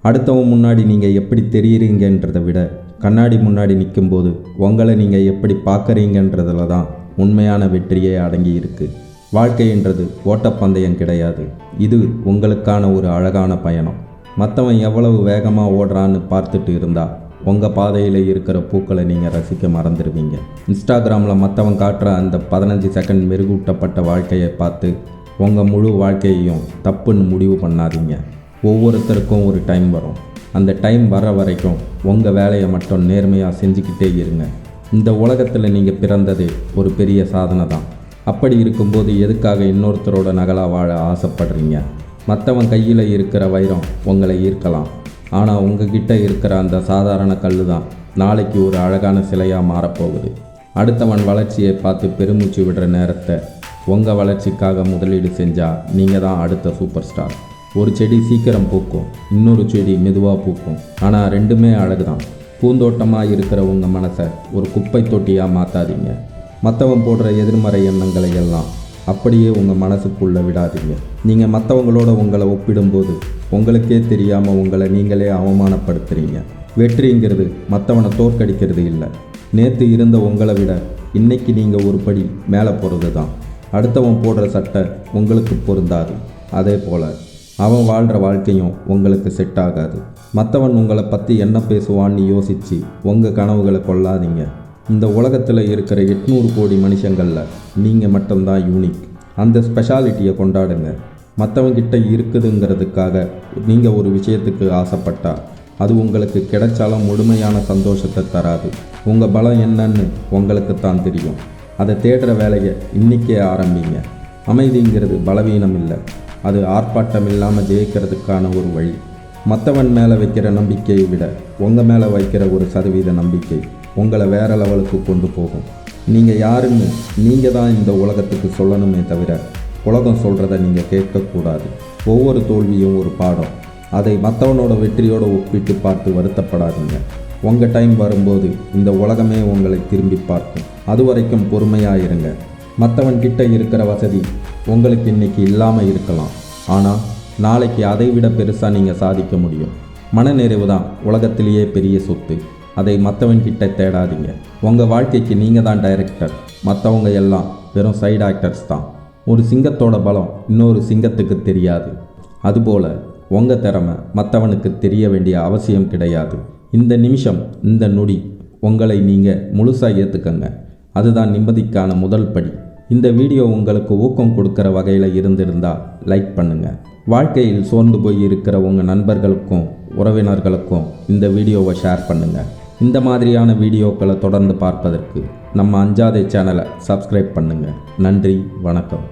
அடுத்தவன் முன்னாடி நீங்கள் எப்படி தெரியுறீங்கன்றதை விட கண்ணாடி முன்னாடி நிற்கும்போது உங்களை நீங்கள் எப்படி பார்க்குறீங்கன்றதுல தான் உண்மையான வெற்றியே அடங்கி இருக்குது. வாழ்க்கைன்றது ஓட்டப்பந்தயம் கிடையாது. இது உங்களுக்கான ஒரு அழகான பயணம். மற்றவன் எவ்வளவு வேகமாக ஓடுறான்னு பார்த்துட்டு இருந்தால் உங்கள் பாதையில் இருக்கிற பூக்களை நீங்கள் ரசிக்க மறந்துடுவீங்க. இன்ஸ்டாகிராமில் மற்றவன் காட்டுற அந்த 15 செகண்ட் மெருகூட்டப்பட்ட வாழ்க்கையை பார்த்து உங்கள் முழு வாழ்க்கையையும் தப்புன்னு முடிவு பண்ணாதீங்க. ஒவ்வொருத்தருக்கும் ஒரு டைம் வரும். அந்த டைம் வர வரைக்கும் உங்கள் வேலையை மட்டும் நேர்மையாக செஞ்சுக்கிட்டே இருங்க. இந்த உலகத்தில் நீங்கள் பிறந்ததே ஒரு பெரிய சாதனை தான். அப்படி இருக்கும்போது எதுக்காக இன்னொருத்தரோட நகலாக வாழ ஆசைப்படுறீங்க? மற்றவன் கையில் இருக்கிற வைரம் உங்களை ஈர்க்கலாம். ஆனால் உங்ககிட்ட இருக்கிற அந்த சாதாரண கல் தான் நாளைக்கு ஒரு அழகான சிலையாக மாறப்போகுது. அடுத்தவன் வளர்ச்சியை பார்த்து பெருமூச்சு விடுற நேரத்தை உங்கள் வளர்ச்சிக்காக முதலீடு செஞ்சால் நீங்கள் தான் அடுத்த சூப்பர் ஸ்டார். ஒரு செடி சீக்கிரம் பூக்கும், இன்னொரு செடி மெதுவாக பூக்கும். ஆனால் ரெண்டுமே அழகு தான். பூந்தோட்டமாக இருக்கிற உங்கள் மனசை ஒரு குப்பை தொட்டியாக மாற்றாதீங்க. மற்றவன் போடுற எதிர்மறை எண்ணங்களை எல்லாம் அப்படியே உங்கள் மனசுக்குள்ளே விடாதீங்க. நீங்கள் மற்றவங்களோட உங்களை ஒப்பிடும்போது உங்களுக்கே தெரியாமல் உங்களை நீங்களே அவமானப்படுத்துகிறீங்க. வெற்றிங்கிறது மற்றவனை தோற்கடிக்கிறது இல்லை. நேற்று இருந்த உங்களை விட இன்றைக்கி நீங்கள் ஒரு படி மேலே போகிறது தான். அடுத்தவன் போடுற சட்டை உங்களுக்கு பொருந்தாது. அதே போல் அவன் வாழ்கிற வாழ்க்கையும் உங்களுக்கு செட் ஆகாது. மற்றவன் உங்களை பற்றி என்ன பேசுவான்னு யோசித்து உங்கள் கனவுகளை கொள்ளாதீங்க. இந்த உலகத்தில் இருக்கிற 800 கோடி மனுஷங்களில் நீங்கள் மட்டும்தான் யூனிக். அந்த ஸ்பெஷாலிட்டியை கொண்டாடுங்க. மற்றவங்கிட்ட இருக்குதுங்கிறதுக்காக நீங்கள் ஒரு விஷயத்துக்கு ஆசைப்பட்டா அது உங்களுக்கு கிடைச்சாலும் முழுமையான சந்தோஷத்தை தராது. உங்கள் பலம் என்னன்னு உங்களுக்கு தான் தெரியும். அதை தேடுற வேலையை இன்றைக்கே ஆரம்பிங்க. அமைதிங்கிறது பலவீனம் இல்லை, அது ஆர்ப்பாட்டம் இல்லாமல் ஜெயிக்கிறதுக்கான ஒரு வழி. மற்றவன் மேலே வைக்கிற நம்பிக்கையை விட உங்கள் மேலே வைக்கிற 1% நம்பிக்கை உங்களை வேறு லெவலுக்கு கொண்டு போகும். நீங்கள் யாருன்னு நீங்கள் தான் இந்த உலகத்துக்கு சொல்லணுமே தவிர உலகம் சொல்கிறத நீங்கள் கேட்கக்கூடாது. ஒவ்வொரு தோல்வியும் ஒரு பாடம். அதை மற்றவனோட வெற்றியோடு ஒப்பிட்டு பார்த்து வருத்தப்படாதீங்க. உங்கள் டைம் வரும்போது இந்த உலகமே உங்களை திரும்பி பார்க்கும். அது வரைக்கும் பொறுமையாக இருங்க. மற்றவன்கிட்ட இருக்கிற வசதி உங்களுக்கு இன்றைக்கி இல்லாமல் இருக்கலாம், ஆனால் நாளைக்கு அதை விட பெருசாக நீங்கள் சாதிக்க முடியும். மனநிறைவு தான் உலகத்திலேயே பெரிய சொத்து. அதை மற்றவன்கிட்ட தேடாதீங்க. உங்கள் வாழ்க்கைக்கு நீங்கள் தான் டைரக்டர், மற்றவங்க எல்லாம் வெறும் சைடு ஆக்டர்ஸ் தான். ஒரு சிங்கத்தோட பலம் இன்னொரு சிங்கத்துக்கு தெரியாது. அதுபோல் உங்கள் திறமை மற்றவனுக்கு தெரிய வேண்டிய அவசியம் கிடையாது. இந்த நிமிஷம், இந்த நொடி உங்களை நீங்கள் முழுசாக ஏற்றுக்கங்க. அதுதான் நிம்மதிக்கான முதல் படி. இந்த வீடியோ உங்களுக்கு ஊக்கம் கொடுக்குற வகையில் இருந்திருந்தால் லைக் பண்ணுங்கள். வாழ்க்கையில் சோர்ந்து போய் இருக்கிற உங்கள் நண்பர்களுக்கும் உறவினர்களுக்கும் இந்த வீடியோவை ஷேர் பண்ணுங்கள். இந்த மாதிரியான வீடியோக்களை தொடர்ந்து பார்ப்பதற்கு நம்ம அஞ்சாதே சேனலை சப்ஸ்கிரைப் பண்ணுங்கள். நன்றி, வணக்கம்.